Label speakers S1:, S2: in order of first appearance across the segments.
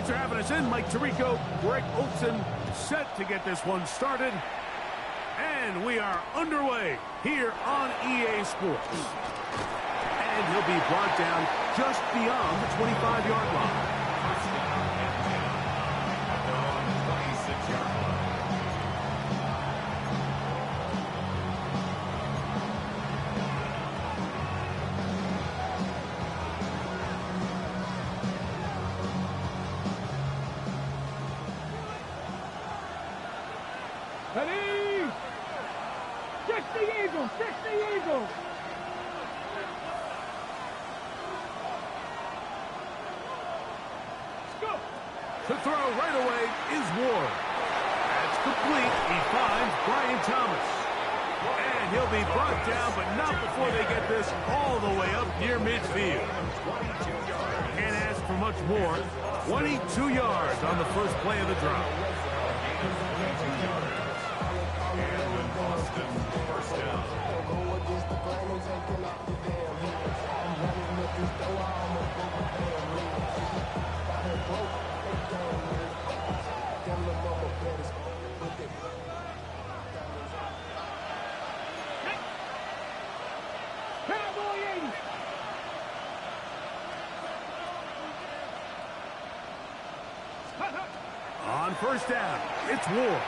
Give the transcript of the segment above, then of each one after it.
S1: Thanks for having us in, Mike Tirico. Greg Olson set to get this one started. And we are underway here on EA Sports. And he'll be brought down just beyond the 25-yard line.
S2: Ready? 60 Eagles, 60 Eagles. Let's go.
S1: The throw right away is Ward. That's complete. He finds Brian Thomas. And he'll be brought down, but not before they get this all the way up near midfield. Can't ask for much more. 22 yards on the first play of the drive. On first down, it's Ward.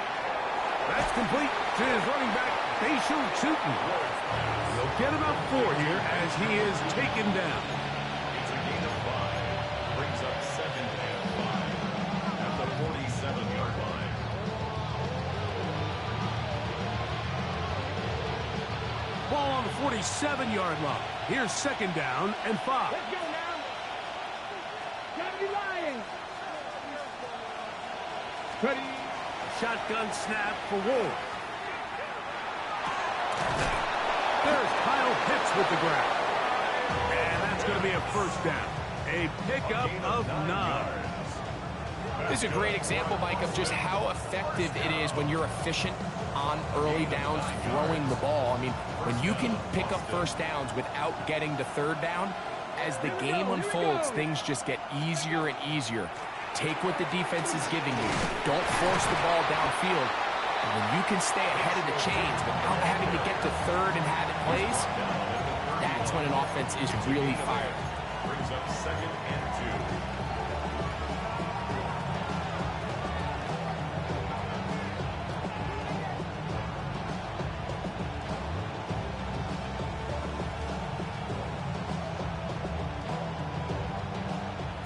S1: That's complete to his running back, Bashir Tootin. He'll get about 4 here as he is taken down.
S3: It's a gain of 5. Brings up 2nd and 5 at the 47-yard line.
S1: Ball on the 47-yard line. Here's 2nd down and 5.
S2: Let's go now. Deputy Lions. Ready?
S1: Shotgun snap for Ward. There's Kyle Pitts with the grab. And that's going to be a first down. A pickup of 9.
S4: This is a great example, Mike, of just how effective it is when you're efficient on early downs throwing the ball. I mean, when you can pick up first downs without getting to 3rd down, as the game unfolds, things just get easier and easier. Take what the defense is giving you. Don't force the ball downfield. And when you can stay ahead of the chains without having to get to 3rd and have it plays, that's when an offense is really fired.
S3: Brings up 2nd and 2.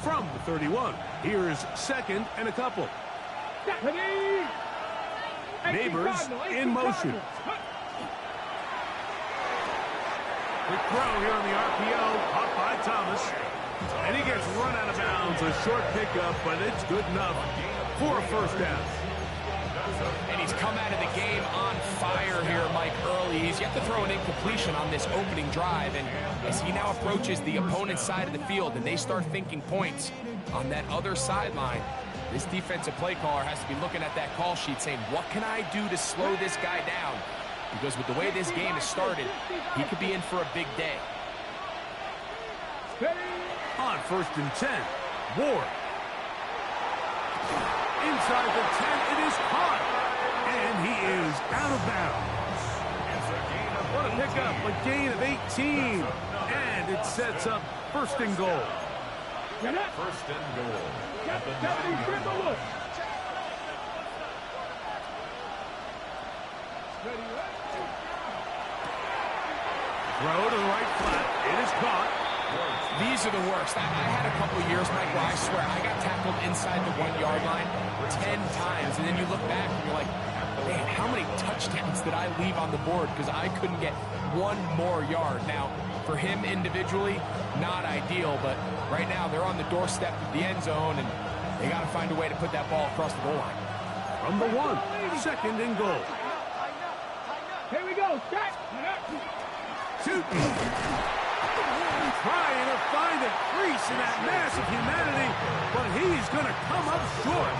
S1: From the 31, here's 2nd and a couple.
S2: Ready?
S1: Neighbors in motion. Quick throw here on the RPO, caught by Thomas. And he gets run out of bounds. A short pickup, but it's good enough for a first down.
S4: And he's come out of the game on fire here, Mike, early. He's yet to throw an incompletion on this opening drive. And as he now approaches the opponent's side of the field and they start thinking points on that other sideline, this defensive play caller has to be looking at that call sheet saying, what can I do to slow this guy down? Because with the way this game has started, he could be in for a big day.
S1: On 1st and 10, Ward. Inside the 10, it is caught. And he is out of bounds. What a pickup, a gain of 18. And it sets up 1st and goal.
S3: 1st and goal at the 9-yard line.
S1: Throw to the right flat. It is caught.
S4: These are the worst. I had a couple of years, Mike, where I swear I got tackled inside the 1-yard line 10 times. And then you look back and you're like, man, how many touchdowns did I leave on the board because I couldn't get 1 more yard? Now, for him individually, not ideal, but right now they're on the doorstep of the end zone, and they got to find a way to put that ball across the goal line.
S1: From the 1, 2nd and goal.
S2: Here we go. Set.
S1: Tootin. Trying to find a crease in that mass of humanity, but he's going to come up short.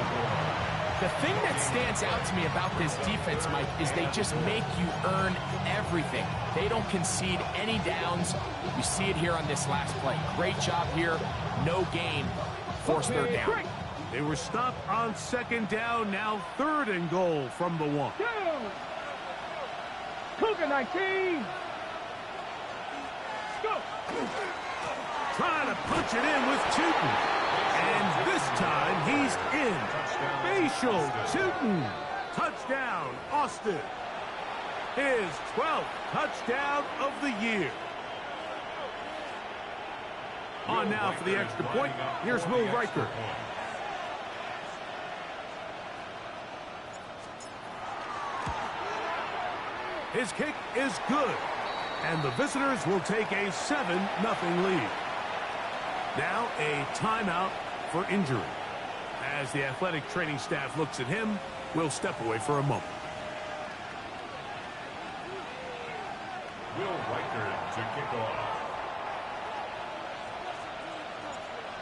S4: The thing that stands out to me about this defense, Mike, is they just make you earn everything. They don't concede any downs. You see it here on this last play. Great job here. No gain. Force 3rd down.
S1: They were stopped on second down, now 3rd and goal from the 1.
S2: Cougar 19. Go.
S1: Trying to punch it in with Tootin. And this time he's in. Facial Tootin. Touchdown, Austin. His 12th touchdown of the year. On now for the extra point. Here's Will Riker. His kick is good. And the visitors will take a 7-0 lead. Now a timeout for injury. As the athletic training staff looks at him, we'll step away for a moment.
S3: Will Riker to kick off.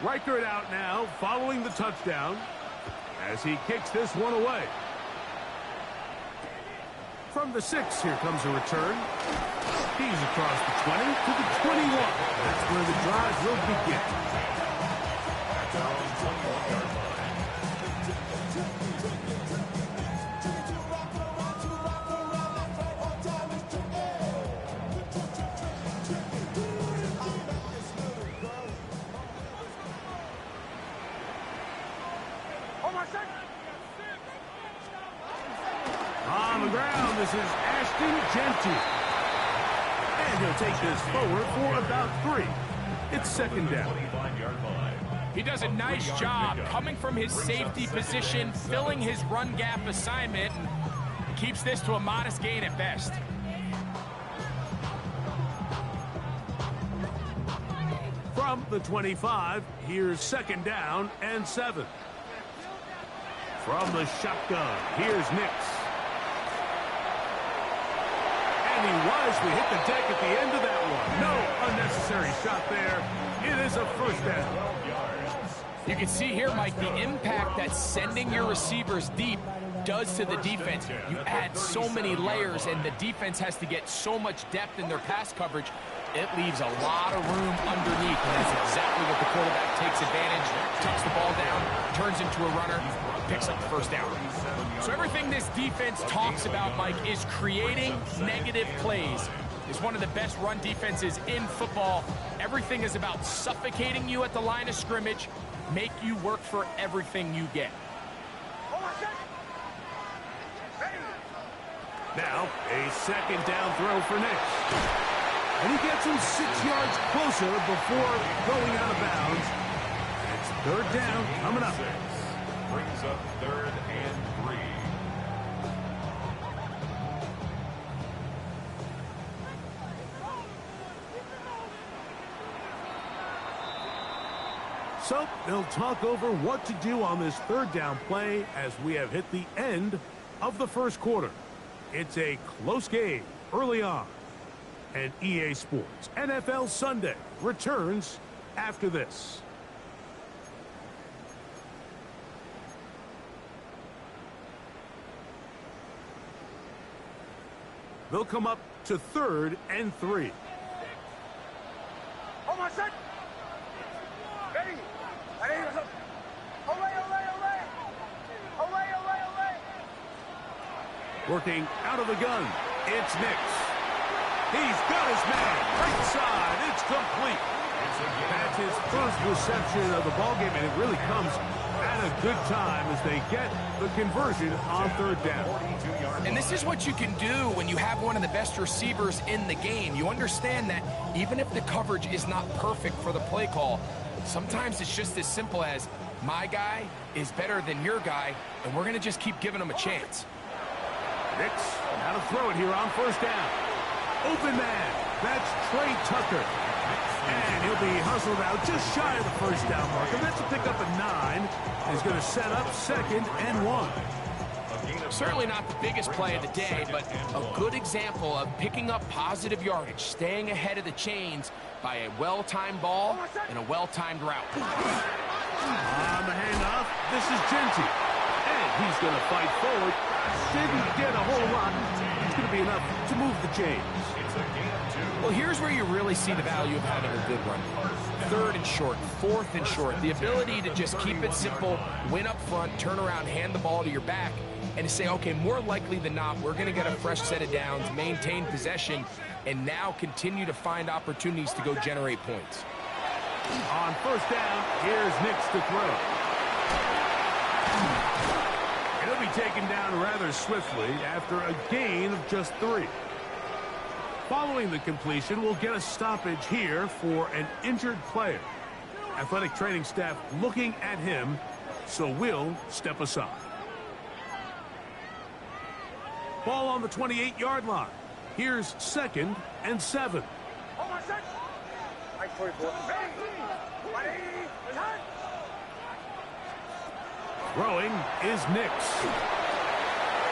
S1: Riker out now following the touchdown as he kicks this one away. From the 6, here comes a return. He's across the 20 to the 21. That's where the drive will begin.
S3: At their own 21-yard line.
S1: On the ground, this is Ashton Jeanty. And he'll take this forward for about 3. It's 2nd down.
S3: 25-yard line.
S4: He does a nice job coming from his safety position, filling his run gap assignment, and keeps this to a modest gain at best.
S1: From the 25, here's 2nd down and 7. From the shotgun, here's Nix. And he wisely hit the deck at the end of that one. No unnecessary shot there. It is a 1st down.
S4: You can see here, Mike, the impact that sending your receivers deep does to the defense. You add so many layers, and the defense has to get so much depth in their pass coverage. It leaves a lot of room underneath, and that's exactly what the quarterback takes advantage, tucks the ball down, turns into a runner, picks up the 1st down. So everything this defense talks about, Mike, is creating negative plays. It's one of the best run defenses in football. Everything is about suffocating you at the line of scrimmage, make you work for everything you get.
S1: Now, a 2nd down throw for Nix. And he gets him 6 yards closer before going out of bounds. It's 3rd down coming up.
S3: Brings up 3rd and 3.
S1: So they'll talk over what to do on this 3rd down play as we have hit the end of the 1st quarter. It's a close game early on. And EA Sports NFL Sunday returns after this. They'll come up to 3rd and 3.
S2: Oh my son! Ready?
S1: Working out of the gun, it's Nix. He's got his man, right side, it's complete. That's his 1st reception of the ballgame, and it really comes at a good time as they get the conversion on 3rd down.
S4: And this is what you can do when you have one of the best receivers in the game. You understand that even if the coverage is not perfect for the play call, sometimes it's just as simple as my guy is better than your guy, and we're going to just keep giving him a chance.
S1: Nix, now to throw it here on 1st down. Open man, that's Trey Tucker. And he'll be hustled out just shy of the 1st down marker. That's a pickup of 9. He's going to set up 2nd and 1.
S4: Certainly not the biggest play of the day, but a good example of picking up positive yardage, staying ahead of the chains by a well-timed ball and a well-timed route.
S1: On the handoff, this is Jeanty. And He's going to fight forward. Didn't get a whole lot. It's going to be enough to move the chains.
S3: It's a gain of 2.
S4: Well, here's where you really see the value of having a good run. 3rd and short, 4th and short. The ability to just keep it simple, win up front, turn around, hand the ball to your back, and to say, okay, more likely than not, we're going to get a fresh set of downs, maintain possession, and now continue to find opportunities to go generate points.
S1: On first down, here's Nix to throw. He'll be taken down rather swiftly after a gain of just 3. Following the completion, we'll get a stoppage here for an injured player. Athletic training staff looking at him, so we'll step aside. Ball on the 28-yard line. Here's 2nd and 7. Throwing is Nix.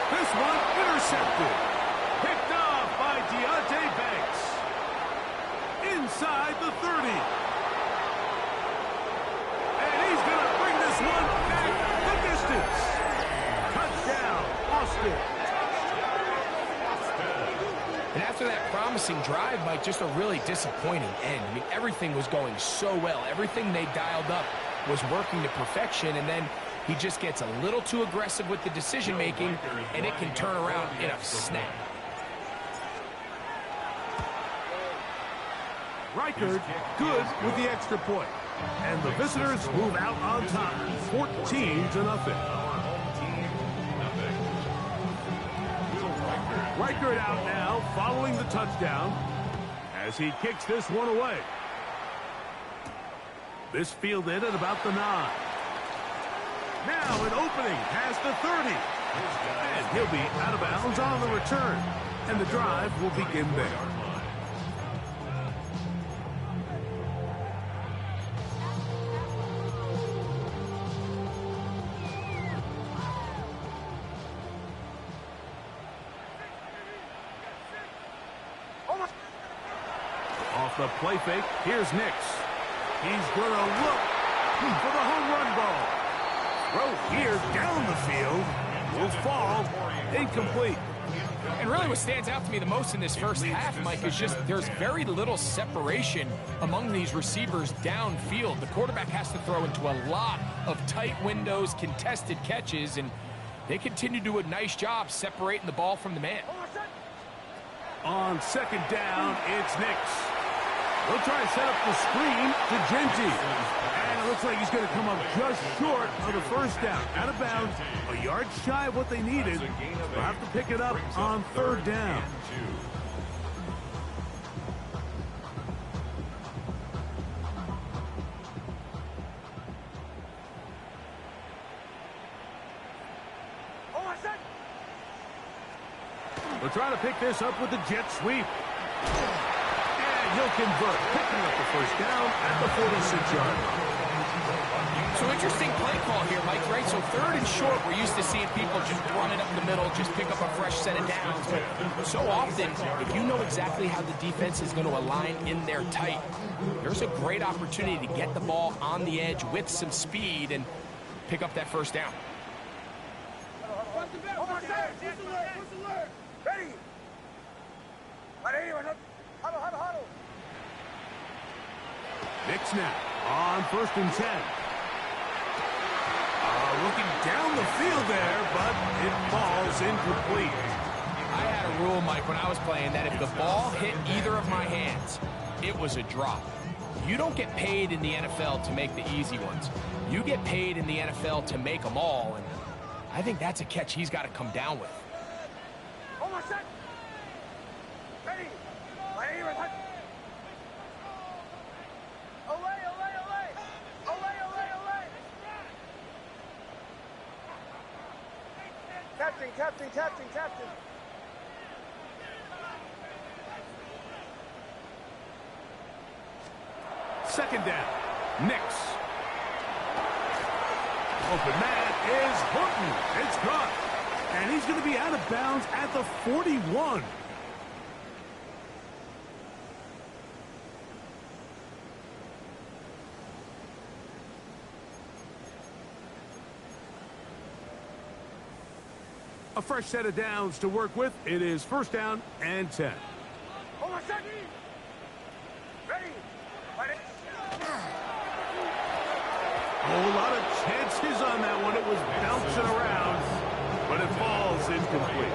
S1: This one intercepted. Picked off by Deonte Banks. Inside the 30. And he's going to bring this one back the distance. Touchdown, Austin.
S4: And after that promising drive, Mike, just a really disappointing end. I mean, everything was going so well. Everything they dialed up was working to perfection, and then he just gets a little too aggressive with the decision-making, and it can turn around in a snap.
S1: Reichard good with the extra point. And the visitors move out on top, 14-0. Reichard out now following the touchdown as he kicks this one away. This fielded at about the 9. Now an opening past the 30. And he'll be out of bounds on the return. And the drive will begin there. Off the play fake, here's Nix. He's going to look for the home run ball. Throw here down the field will fall incomplete.
S4: And really what stands out to me the most in this first half, Mike, is just there's very little separation among these receivers downfield. The quarterback has to throw into a lot of tight windows, contested catches, and they continue to do a nice job separating the ball from the man.
S1: On second down, it's Nix. He'll try to set up the screen to Genty. And it looks like he's going to come up just short of the first down. Out of bounds, a yard shy of what they needed. They'll have to pick it up on third down. We'll try to pick this up with the jet sweep. And he'll convert, picking up the first down at the 46-yard line.
S4: So interesting play call here, Mike, right? So third and short, we're used to seeing people just run it up the middle, just pick up a fresh set of downs. But so often, if you know exactly how the defense is going to align in there tight, there's a great opportunity to get the ball on the edge with some speed and pick up that first down.
S1: Nix now on first and 10. Looking down the field there, but it falls incomplete.
S4: I had a rule, Mike, when I was playing that if the ball hit either of my hands, it was a drop. You don't get paid in the NFL to make the easy ones. You get paid in the NFL to make them all, and I think that's a catch he's got to come down with.
S2: Captain.
S1: Second down, Nix. Open man is Horton. It's caught. And he's going to be out of bounds at the 41. A fresh set of downs to work with. It is first down and 10. A whole lot of chances on that one. It was bouncing around, but it falls incomplete.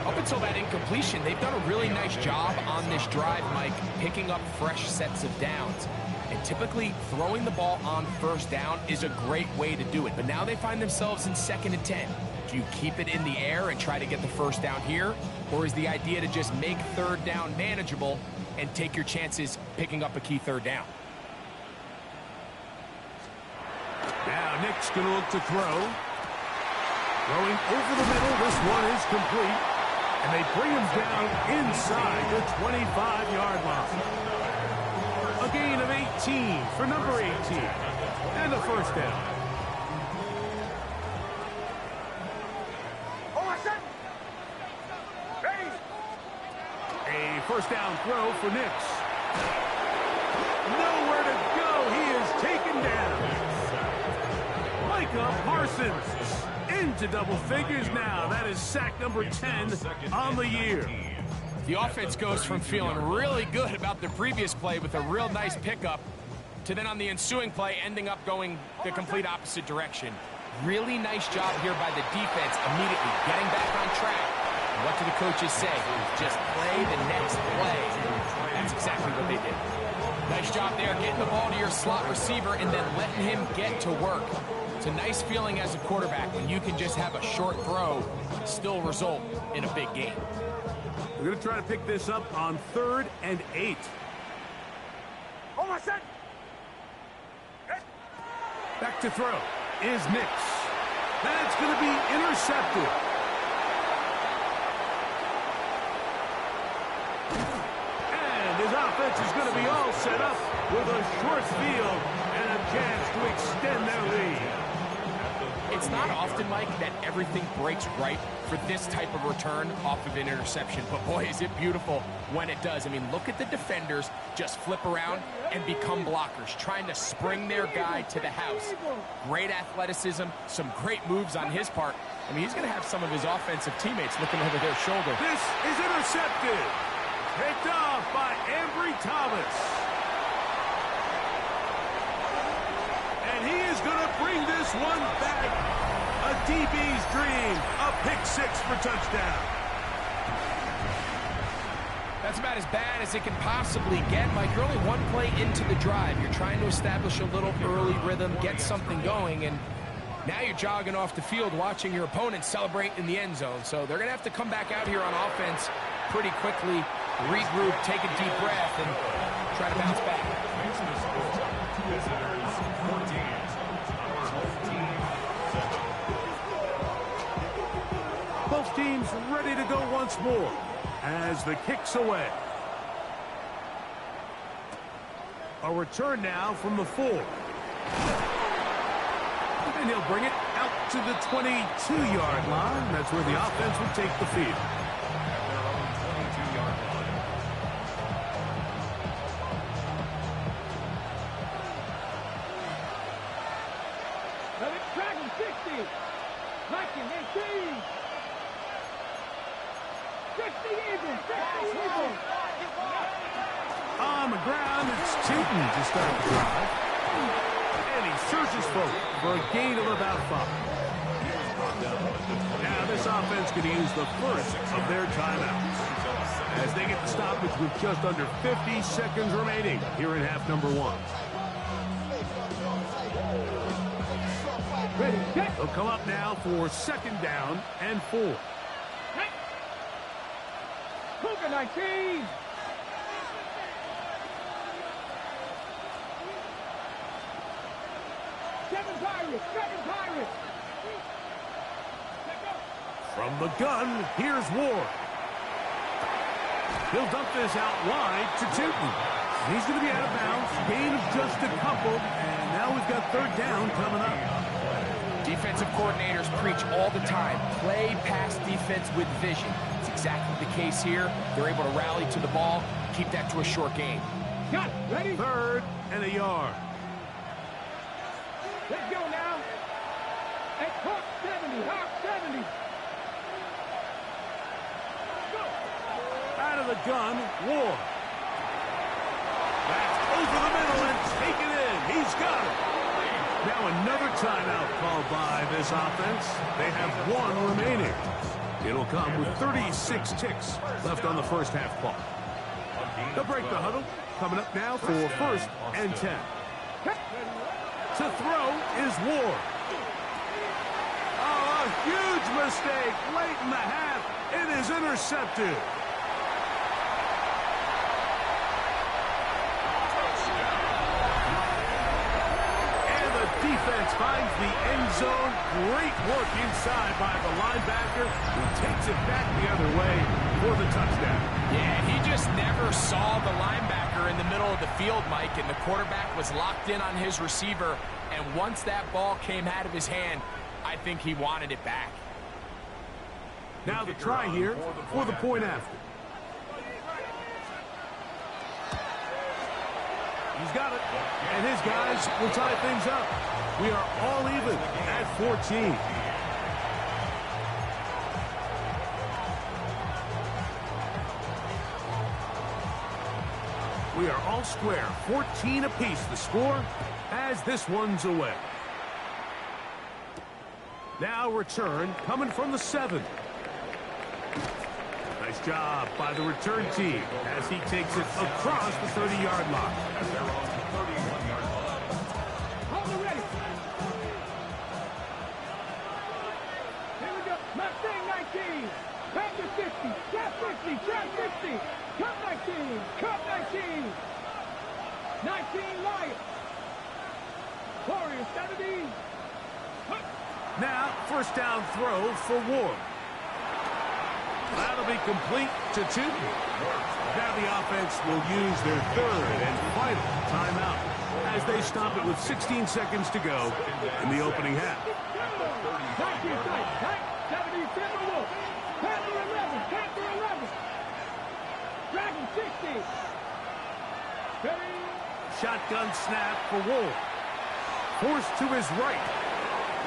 S4: Up until that incompletion, they've done a really nice job on this drive, Mike, picking up fresh sets of downs. And typically, throwing the ball on first down is a great way to do it. But now they find themselves in 2nd and 10. Do you keep it in the air and try to get the first down here? Or is the idea to just make third down manageable and take your chances picking up a key third down?
S1: Now Nick's going to look to throw. Throwing over the middle. This one is complete. And they bring him down inside the 25-yard line. A gain of 18 for number 18. And a first down. A first down throw for Nix. Nowhere to go. He is taken down. Micah Parsons into double figures now. That is sack number 10 on the year.
S4: The offense goes from feeling really good about the previous play with a real nice pickup to then on the ensuing play ending up going the complete opposite direction. Really nice job here by the defense immediately getting back on track. What do the coaches say? Just play the next play. That's exactly what they did. Nice job there getting the ball to your slot receiver and then letting him get to work. It's a nice feeling as a quarterback when you can just have a short throw still result in a big game.
S1: We're going to try to pick this up on 3rd and 8. Back to throw is Nix. That's going to be intercepted. And his offense is going to be all set up with a short field and a chance to extend their lead.
S4: It's not often, Mike, that everything breaks right for this type of return off of an interception. But, boy, is it beautiful when it does. I mean, look at the defenders just flip around and become blockers, trying to spring their guy to the house. Great athleticism, some great moves on his part. I mean, he's going to have some of his offensive teammates looking over their shoulder.
S1: This is intercepted. Picked off by Ambry Thomas. And he is going to bring this one back. A DB's dream. A pick-6 for touchdown.
S4: That's about as bad as it can possibly get, Mike. You're only one play into the drive. You're trying to establish a little early rhythm, get something going, and now you're jogging off the field watching your opponent celebrate in the end zone. So they're going to have to come back out here on offense pretty quickly, regroup, take a deep breath, and try to bounce back.
S1: Both teams ready to go once more as the kick's away. A return now from the 4. And he'll bring it out to the 22-yard line. That's where the offense will take the field.
S2: Let it track him, 60. Liking 18. 60 even. 60 even.
S1: On the ground, it's Tootin to start the drive. And he surges forward for a gain of about 5. Now this offense could use the first of their timeouts as they get the stoppage with just under 50 seconds remaining here in half number 1.
S2: Ready, set.
S1: They'll come up now for 2nd down and 4.
S2: Cougar 19. Seven Pirates.
S1: From the gun, here's Ward. He'll dump this out wide to Tootin. He's going to be out of bounds. Gain of just a couple, and now we've got 3rd down coming up.
S4: Defensive coordinators preach all the time, play pass defense with vision. It's exactly the case here. They're able to rally to the ball, keep that to a short game.
S2: Got it. Ready?
S1: 3rd and a yard.
S2: Let's go now. At Hawk 70.
S1: the gun, Ward. That's over the middle and taken in. He's got it. Now another timeout called by this offense. They have one remaining. It'll come with 36 ticks left on the first half clock. They'll break the huddle. Coming up now for first and 10. To throw is Ward. Oh, a huge mistake late in the half. It is intercepted. Defense finds the end zone. Great work inside by the linebacker, who takes it back the other way for the touchdown.
S4: Yeah, he just never saw the linebacker in the middle of the field, Mike, and the quarterback was locked in on his receiver, and once that ball came out of his hand, I think he wanted it back.
S1: Now the try here for the point after. He's got it, and his guys will tie things up. We are all even at 14. We are all square, 14 apiece the score as this one's away. Now return coming from the 7. Nice job by the return team as he takes it across the 30-yard line.
S2: Hold it ready. Here we go. Mustang 19. Panther 50. Trap 50. Trap 50. Cup 19. Cup 19. 19 Lions. Warriors 70.
S1: Now first down throw for Ward. That'll be complete to 2. Now the offense will use their third and final timeout as they stop it with 16 seconds to go in the opening half.
S2: 19 tight. 70 Timberwolves. Panther 11. Panther 11. Dragon 60. Ready.
S1: Shotgun snap for Ward. Forced to his right.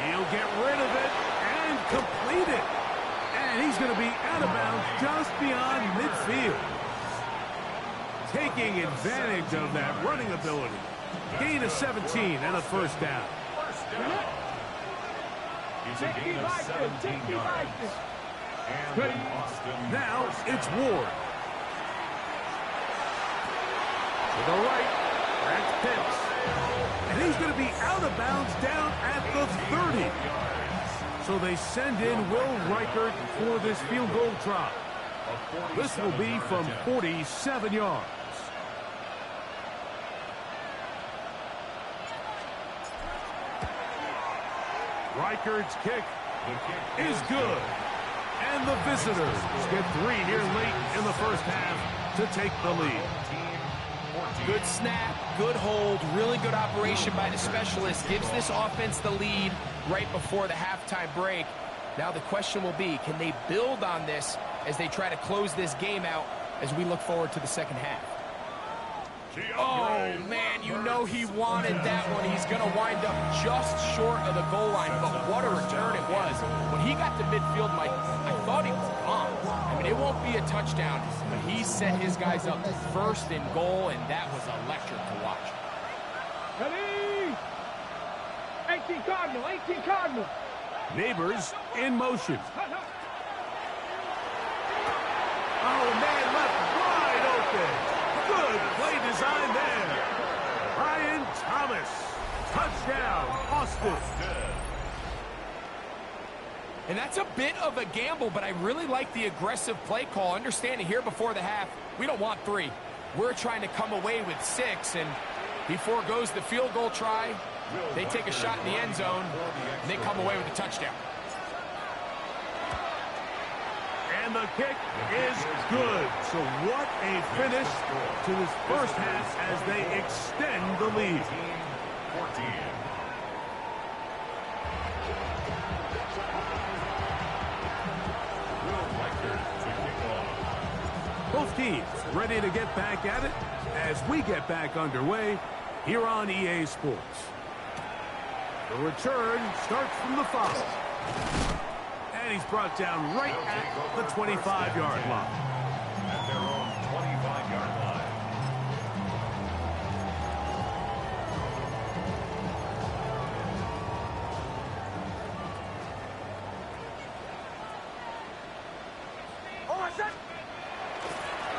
S1: He'll get rid of it and complete it. And he's going to be out of bounds just beyond midfield. Taking advantage of that running ability. Gain of 17 and a first down.
S3: It's a gain of 17 yards. And Austin.
S1: Now it's Ward. To the right. That's Pitts. And he's going to be out of bounds down at the 30. So they send in Will Reichert for this field goal try. This will be from 47 yards. Reichert's kick is good. And the visitors get 3 here late in the first half to take the lead.
S4: Good snap, good hold, really good operation by the specialist. Gives this offense the lead right before the halftime break. Now the question will be, can they build on this as they try to close this game out as we look forward to the second half? Oh, man, you know he wanted that one. He's going to wind up just short of the goal line, but what a return it was. When he got to midfield, Mike, I thought he was gone. I mean, it won't be a touchdown, but he set his guys up first and goal, and that was electric to watch.
S2: Ready. 18 Cardinal. 18 Cardinal.
S1: Neighbors in motion. Oh, man, left wide open. Good play design there. Brian Thomas. Touchdown, Austin.
S4: And that's a bit of a gamble, but I really like the aggressive play call. Understanding here before the half, we don't want 3. We're trying to come away with 6, and he forgoes the field goal try. They take a shot in the end zone, and they come away with a touchdown.
S1: And the kick is good. So what a finish to this first half as they extend the lead.
S3: 14.
S1: Both teams ready to get back at it as we get back underway here on EA Sports. The return starts from the 5. And he's brought down right at the 25-yard line.
S3: At their own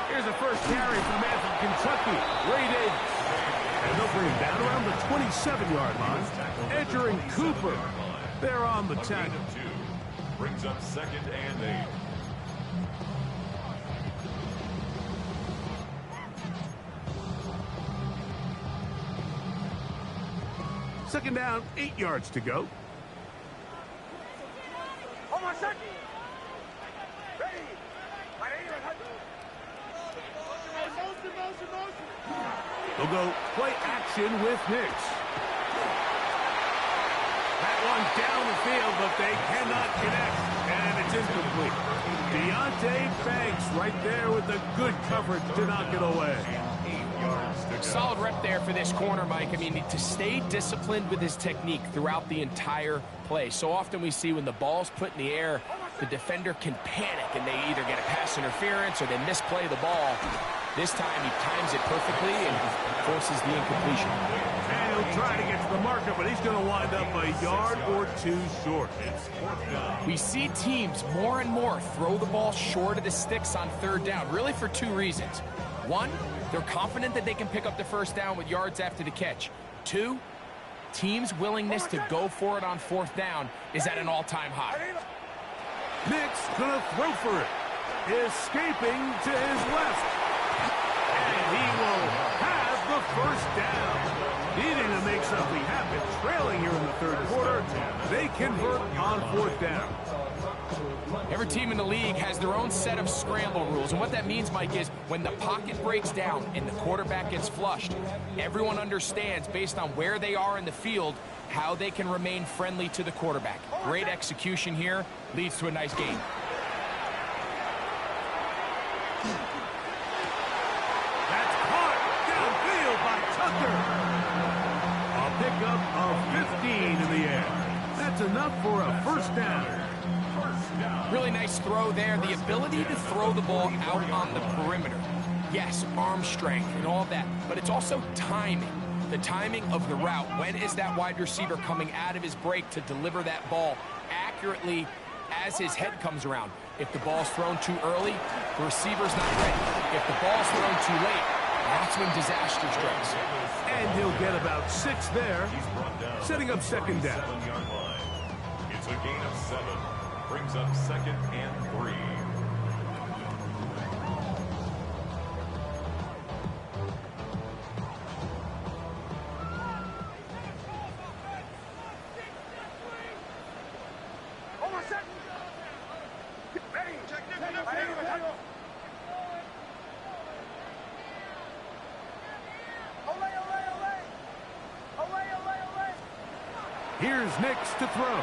S1: Here's a first carry from the man from Kentucky, Ray Davis. And they'll bring him down around the 27-yard line. Edger and Cooper, they're on the tackle.
S3: Brings up 2nd and 8.
S1: Second down, 8 yards to go. They'll go play action with Nix. That one down the field, but they cannot connect, and it's incomplete. Deonte Banks right there with the good coverage to knock it away.
S4: Solid rep there for this corner, Mike. I mean, to stay disciplined with his technique throughout the entire play. So often we see when the ball's put in the air, the defender can panic, and they either get a pass interference or they misplay the ball. This time he times it perfectly and forces the incompletion.
S1: And he'll try to get to the marker, but he's going to wind up a yard or two short.
S4: We see teams more and more throw the ball short of the sticks on 3rd down, really for 2 reasons. 1, they're confident that they can pick up the first down with yards after the catch. 2, teams' willingness to go for it on 4th down is at an all-time high.
S1: Nix gonna throw for it. Escaping to his left. And he will have the first down. Needing to make something happen. Trailing here in the 3rd quarter. They convert on 4th down.
S4: Every team in the league has their own set of scramble rules, and what that means, Mike, is when the pocket breaks down and the quarterback gets flushed, everyone understands, based on where they are in the field, how they can remain friendly to the quarterback. Great execution here leads to a nice gain.
S1: That's caught downfield by Tucker. A pickup of 15 in the air. That's enough for a first down.
S4: Really nice throw there. The ability to throw the ball out on the perimeter. Yes, arm strength and all that, but it's also timing. The timing of the route. When is that wide receiver coming out of his break to deliver that ball accurately as his head comes around? If the ball's thrown too early, the receiver's not ready. If the ball's thrown too late, that's when disaster strikes.
S1: And he'll get about 6 there, setting up 2nd down.
S3: 7-yard line. It's a gain of 7. Brings up 2nd and 3.
S1: Here's Nix to throw.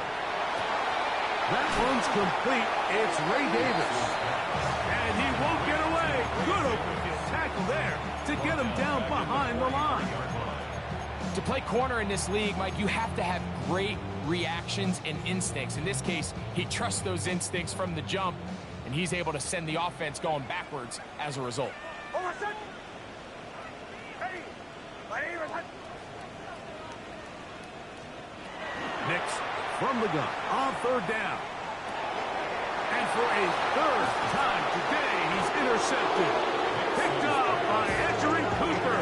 S1: That one's complete. It's Ray Davis. And he won't get away. Good open field tackle there to get him down behind the line.
S4: To play corner in this league, Mike, you have to have great reactions and instincts. In this case, he trusts those instincts from the jump, and he's able to send the offense going backwards as a result.
S1: Nix from the gun on 3rd down. And for a 3rd time today, he's intercepted. Picked up by Edger and Cooper.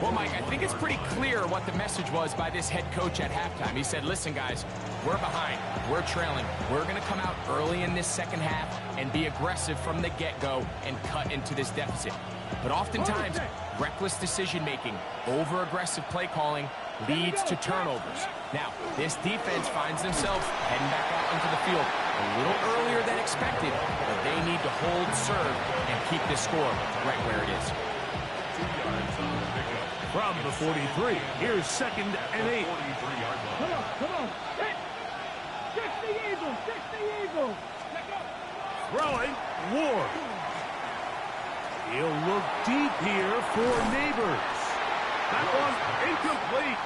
S4: Well, Mike, I think it's pretty clear what the message was by this head coach at halftime. He said, listen, guys, we're behind. We're trailing. We're going to come out early in this second half and be aggressive from the get-go and cut into this deficit. But oftentimes, reckless decision-making, over-aggressive play calling leads to turnovers. Now, this defense finds themselves heading back out onto the field a little earlier than expected, but they need to hold serve and keep this score right where it is.
S1: From the 43, here's 2nd and 8.
S2: Come on. Hit. 60 Eagles.
S1: Throwing, Ward. He'll look deep here for Neighbors. That one incomplete.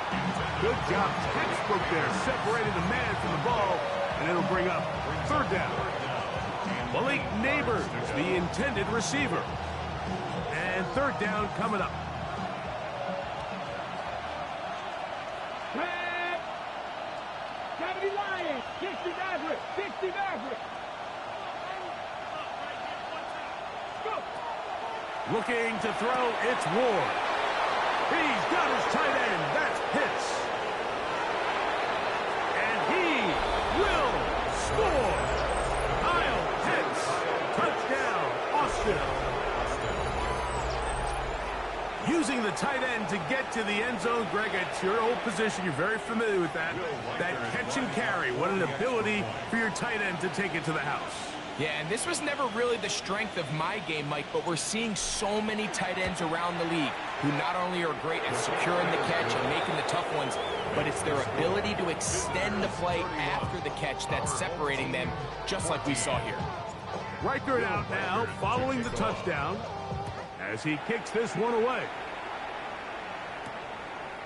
S1: Good job, textbook there, separating the man from the ball, and it'll bring up 3rd down. Malik Neighbors, the intended receiver. And 3rd down coming up.
S2: 70 Lions, 60 Maverick, 60 Maverick. Go.
S1: Looking to throw, it's Ward. He's got his tight end. That's Pitts. And he will score. Kyle Pitts. Touchdown, Austin. Using the tight end to get to the end zone, Greg, it's your old position. You're very familiar with that. That catch and carry. What an ability for your tight end to take it to the house.
S4: Yeah, and this was never really the strength of my game, Mike, but we're seeing so many tight ends around the league who not only are great at securing the catch and making the tough ones, but it's their ability to extend the play after the catch that's separating them, just like we saw here.
S1: Reichert out now, following the touchdown, as he kicks this one away.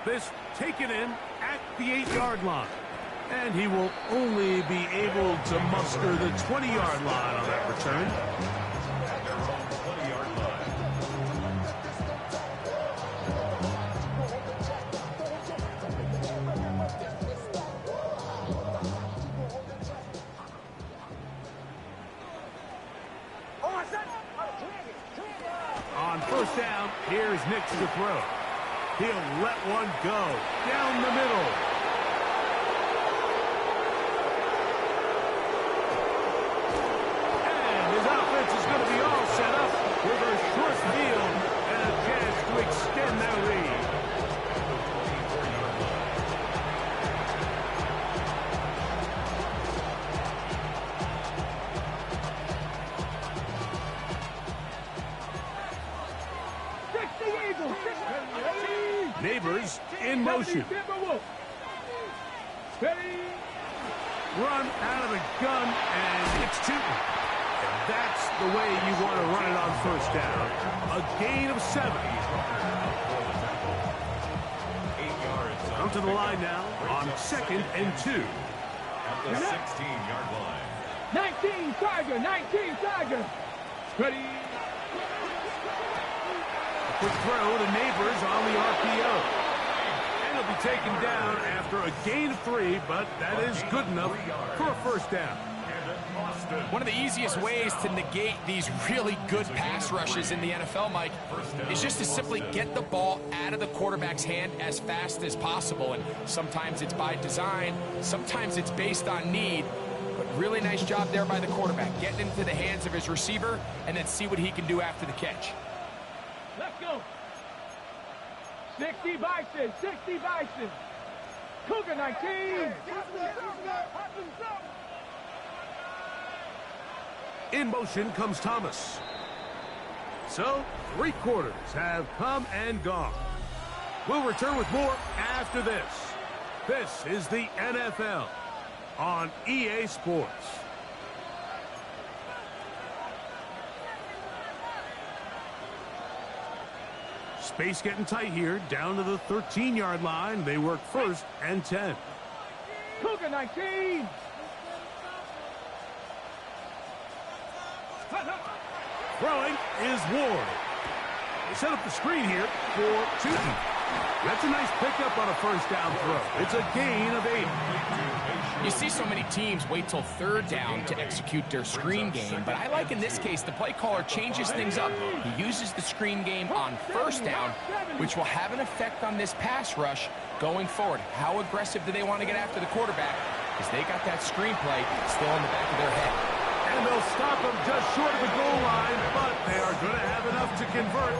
S1: This taken in at the 8-yard line. And he will only be able to muster the 20-yard line on that return.
S3: At their own 20-yard line.
S1: On first down, here's Nix to throw. He'll let one go down the middle. Is going to be all set up with a short field and a chance to extend their lead. Neighbors in motion. Run out of the gun, and it's Tootin. That's the way you want to run it on first down. A gain of 7.
S3: 8 yards.
S1: Come to the line now on 2nd and 2.
S3: At the 16-yard line.
S2: 19 Tiger, 19 Tiger. Ready.
S1: A quick throw to Neighbors on the RPO. And he'll be taken down after a gain of 3, but that is good enough for a first down.
S4: One of the easiest ways to negate these really good pass rushes in the NFL, Mike, is just to simply get the ball out of the quarterback's hand as fast as possible. And sometimes it's by design, sometimes it's based on need. But really nice job there by the quarterback, getting into the hands of his receiver and then see what he can do after the catch.
S2: Let's go. 60 Bison, 60 Bison. Cougar 19.
S1: In motion comes Thomas. So, 3 quarters have come and gone. We'll return with more after this. This is the NFL on EA Sports. Space getting tight here, down to the 13-yard line. They work 1st and 10.
S2: Cougar 19.
S1: Throwing is Ward. They set up the screen here for Tootin. That's a nice pickup on a first down throw. It's a gain of 8.
S4: You see so many teams wait till 3rd down to execute their screen game, but I like in this case the play caller changes things up. He uses the screen game on 1st down, which will have an effect on this pass rush going forward. How aggressive do they want to get after the quarterback? Because they got that screen play still in the back of their head.
S1: And they'll stop them just short of the goal line, but they are going to have enough to convert.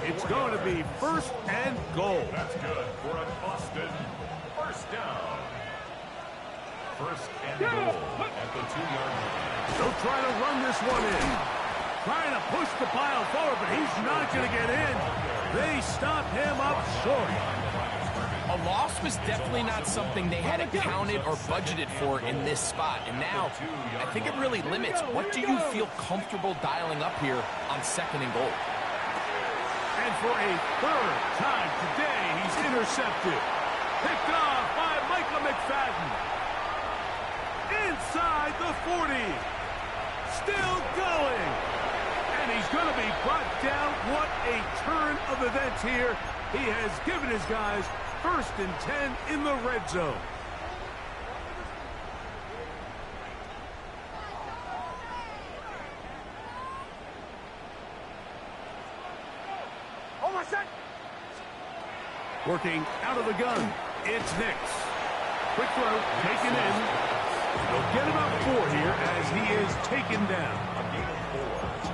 S1: It's going to be 1st and goal.
S3: That's good for a Boston first down. 1st and goal at the 2-yard line.
S1: They'll try to run this one in. Trying to push the pile forward, but he's not going to get in. They stop him up short.
S4: A loss was definitely not something they had accounted or budgeted for in this spot. And now, I think it really limits what do you feel comfortable dialing up here on 2nd and goal.
S1: And for a 3rd time today, he's intercepted. Picked off by Micah McFadden. Inside the 40. Still going. And he's going to be brought down. What a turn of events here. He has given his guys 1st and 10 in the red zone. Working out of the gun. It's Nix. Quick throw, taken in. They'll get about 4 here as he is taken down.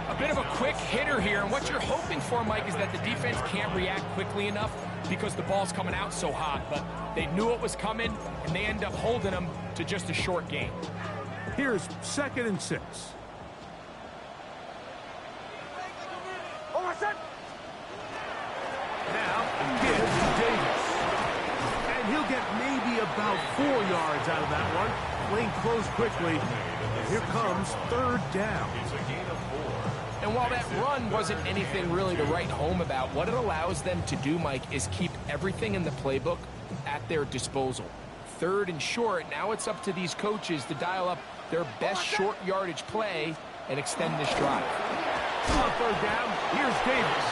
S4: A bit of a quick hitter here, and what you're hoping for, Mike, is that the defense can't react quickly enough because the ball's coming out so hot, but they knew it was coming, and they end up holding them to just a short gain.
S1: Here's 2nd and 6. Now, give to Davis. And he'll get maybe about 4 yards out of that one. Lane closed quickly. Here comes 3rd down.
S3: It's a gain of 4.
S4: And while that run wasn't anything really to write home about, what it allows them to do, Mike, is keep everything in the playbook at their disposal. 3rd and short, now it's up to these coaches to dial up their best short yardage play and extend this drive.
S1: On 3rd down, here's Davis.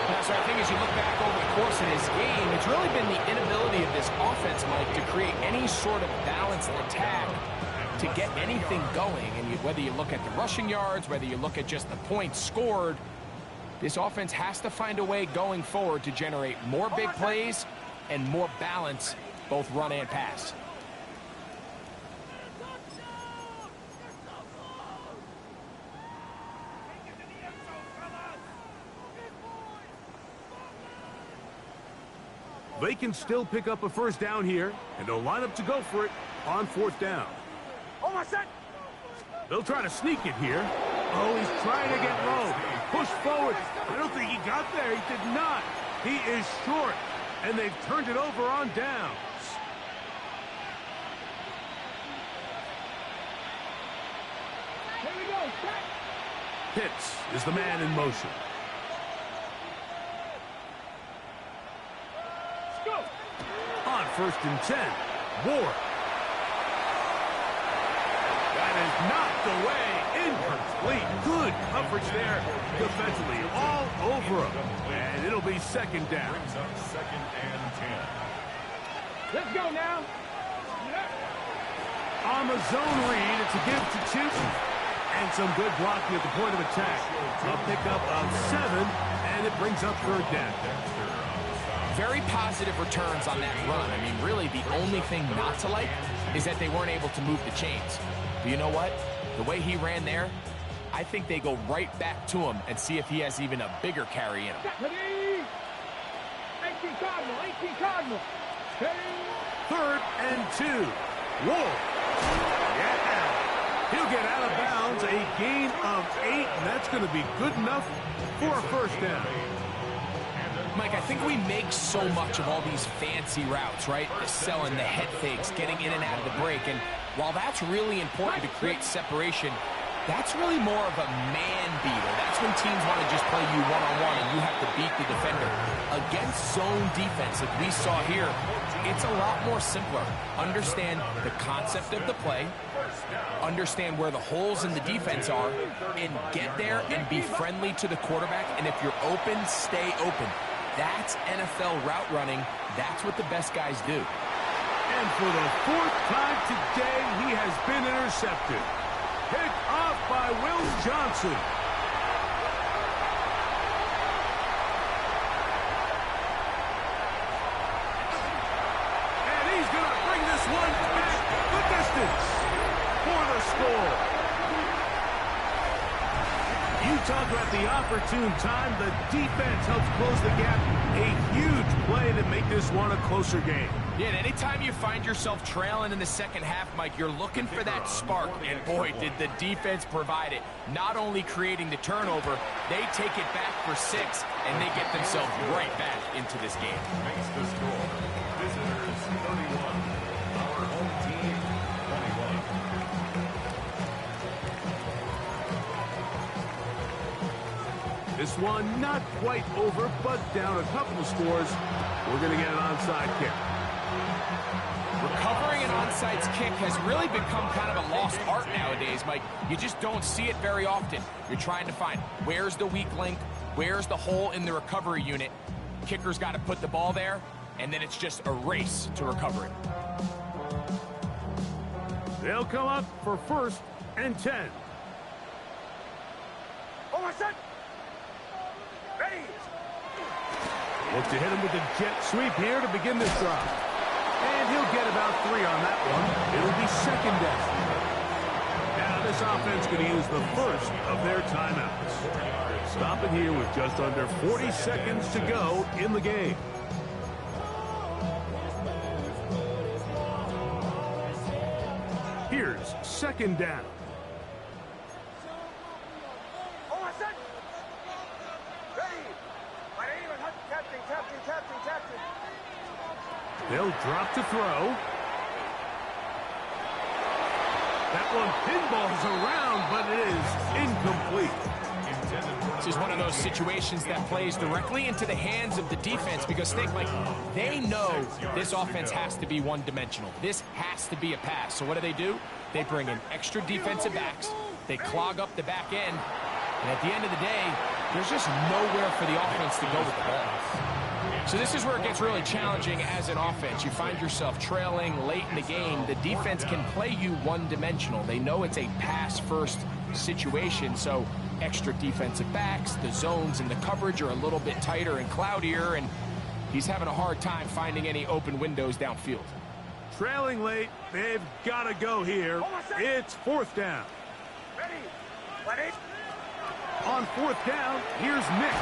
S4: Now, so I think as you look back over the course of this game, it's really been the inability of this offense, Mike, to create any sort of balanced attack to get anything going. And whether you look at the rushing yards, whether you look at just the points scored, this offense has to find a way going forward to generate more big plays and more balance, both run and pass.
S1: They can still pick up a 1st down here, and they'll line up to go for it on 4th down. They'll try to sneak it here. Oh, he's trying to get low. Push forward. I don't think he got there. He did not. He is short, and they've turned it over on downs.
S2: Here we go. Set.
S1: Pitts is the man in motion.
S2: Let's go.
S1: On 1st and 10, Ward. That is knocked away. Incomplete. Good coverage there defensively. All over him. And it'll be 2nd down.
S3: Brings up 2nd and 10.
S2: Let's go now.
S1: On the zone read, it's a give to Chipson. And some good blocking at the point of attack. A pickup of 7, and it brings up 3rd down.
S4: Very positive returns on that run. I mean, really, the only thing not to like is that they weren't able to move the chains. But you know what? The way he ran there, I think they go right back to him and see if he has even a bigger carry in him.
S2: Ready? 18 Cardinal. 18 Cardinal. Ready?
S1: 3rd and 2. Ward. Yeah. He'll get out of bounds. A gain of 8, and that's going to be good enough for a 1st down.
S4: Mike, I think we make so much of all these fancy routes, right? The selling, the head fakes, getting in and out of the break. And while that's really important to create separation, that's really more of a man beater. That's when teams want to just play you one-on-one and you have to beat the defender. Against zone defense, like we saw here, it's a lot more simpler. Understand the concept of the play, understand where the holes in the defense are, and get there and be friendly to the quarterback. And if you're open, stay open. That's NFL route running. That's what the best guys do.
S1: And for the 4th time today, he has been intercepted. Picked off by Will Johnson. And he's going to bring this one back the distance for the score. You talk about the opportune time. The defense helps close the gap. A huge play to make this one a closer game.
S4: Yeah, and anytime you find yourself trailing in the 2nd half, Mike, you're looking for that spark. And boy, did the defense provide it. Not only creating the turnover, they take it back for 6, and they get themselves right back into this game.
S3: Makes the score. Visitors 31. Our home team 21.
S1: This one not quite over, but down a couple of scores. We're going to get an onside kick.
S4: Recovering an onside kick has really become kind of a lost art nowadays, Mike. You just don't see it very often. You're trying to find where's the weak link, where's the hole in the recovery unit. Kicker's got to put the ball there, and then it's just a race to recover it.
S1: They'll come up for 1st and 10. Looks to hit him with the jet sweep here to begin this drive. And he'll get about 3 on that one. It'll be second down. Now this offense going to use the first of their timeouts. Stopping here with just under 40 seconds to go in the game. Here's second down. They'll drop to throw. That one pinballs around, but it is incomplete.
S4: This is one of those situations that plays directly into the hands of the defense because think like they know this offense has to be one-dimensional. This has to be a pass. So what do? They bring in extra defensive backs. They clog up the back end. And at the end of the day, there's just nowhere for the offense to go with the ball. So this is where it gets really challenging as an offense. You find yourself trailing late in the game. The defense can play you one-dimensional. They know it's a pass-first situation, so extra defensive backs, the zones and the coverage are a little bit tighter and cloudier, and he's having a hard time finding any open windows downfield.
S1: Trailing late, they've got to go here. It's fourth down. On fourth down, here's Nix.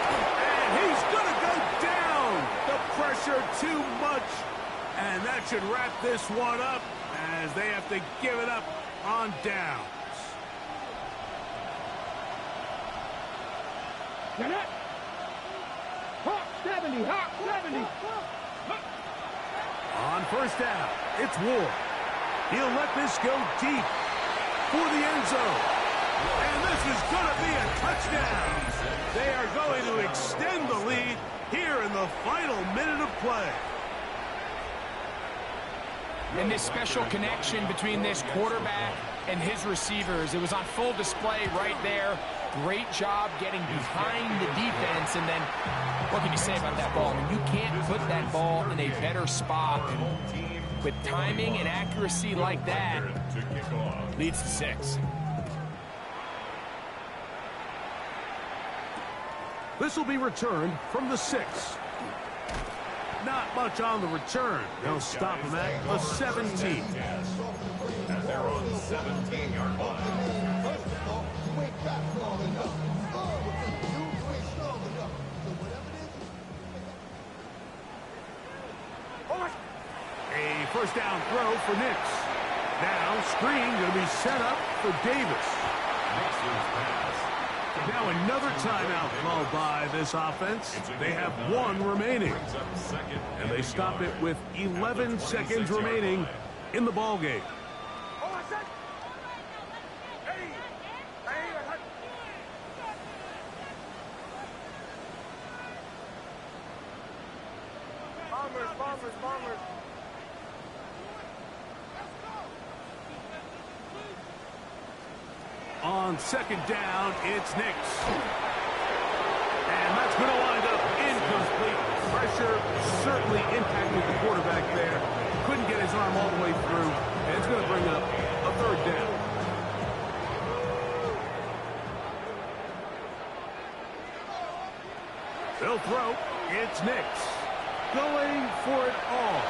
S1: And he's going to go down. The pressure too much. And that should wrap this one up as they have to give it up on downs.
S2: Hawk 70, Hawk 70.
S1: On first down, it's Ward. He'll let this go deep for the end zone. And this is going to be a touchdown. They are going to extend the lead here in the final minute of play.
S4: And this special connection between this quarterback and his receivers, it was on full display right there. Great job getting behind the defense. And then what can you say about that ball? I mean, you can't put that ball in a better spot. And with timing and accuracy like that, leads to 6.
S1: This will be returned from the 6. Not much on the return. They'll stop him at the 17.
S3: And they're on 17-yard line.
S1: A first down throw for Nix. Now screen going to be set up for Davis.
S3: Nix's pass.
S1: Now another timeout called by this offense. They have 1 remaining. And they stop it with 11 seconds remaining in the ball game.
S2: Bombers.
S1: On second down, it's Nix. And that's going to wind up incomplete. Pressure certainly impacted the quarterback there. Couldn't get his arm all the way through. And it's going to bring up a third down. They'll throw. It's Nix. Going for it all.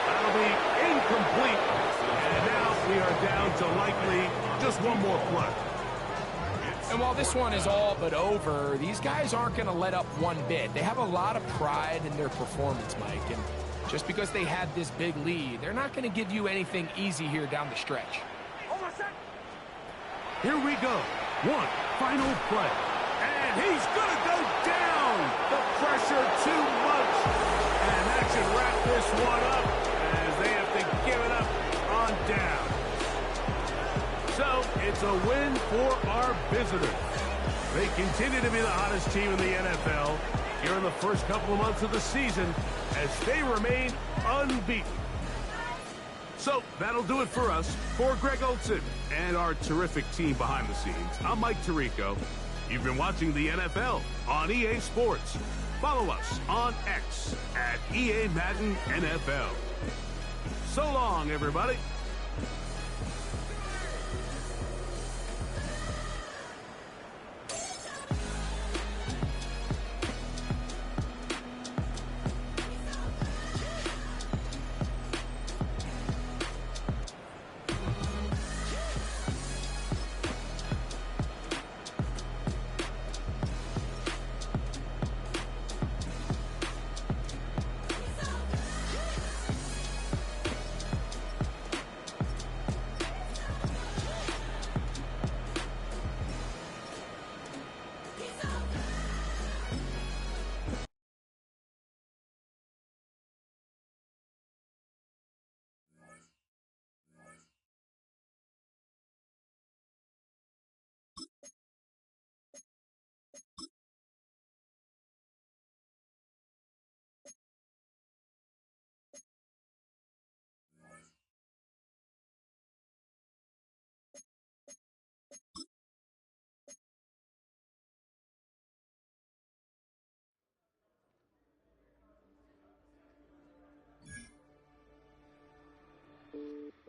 S1: That'll be incomplete. And now we are down to likely just one more play.
S4: And while this one is all but over, these guys aren't going to let up one bit. They have a lot of pride in their performance, Mike. And just because they had this big lead, they're not going to give you anything easy here down the stretch.
S1: Here we go. One final play. And he's going to go down. The pressure too much. And that should wrap this one up as they have to give it up on down. So it's a win for our visitors. They continue to be the hottest team in the NFL here in the first couple of months of the season as they remain unbeaten. So that'll do it for us. For Greg Olsen and our terrific team behind the scenes, I'm Mike Tirico. You've been watching the NFL on EA Sports. Follow us on X at EA Madden NFL. So long, everybody.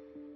S2: Bye.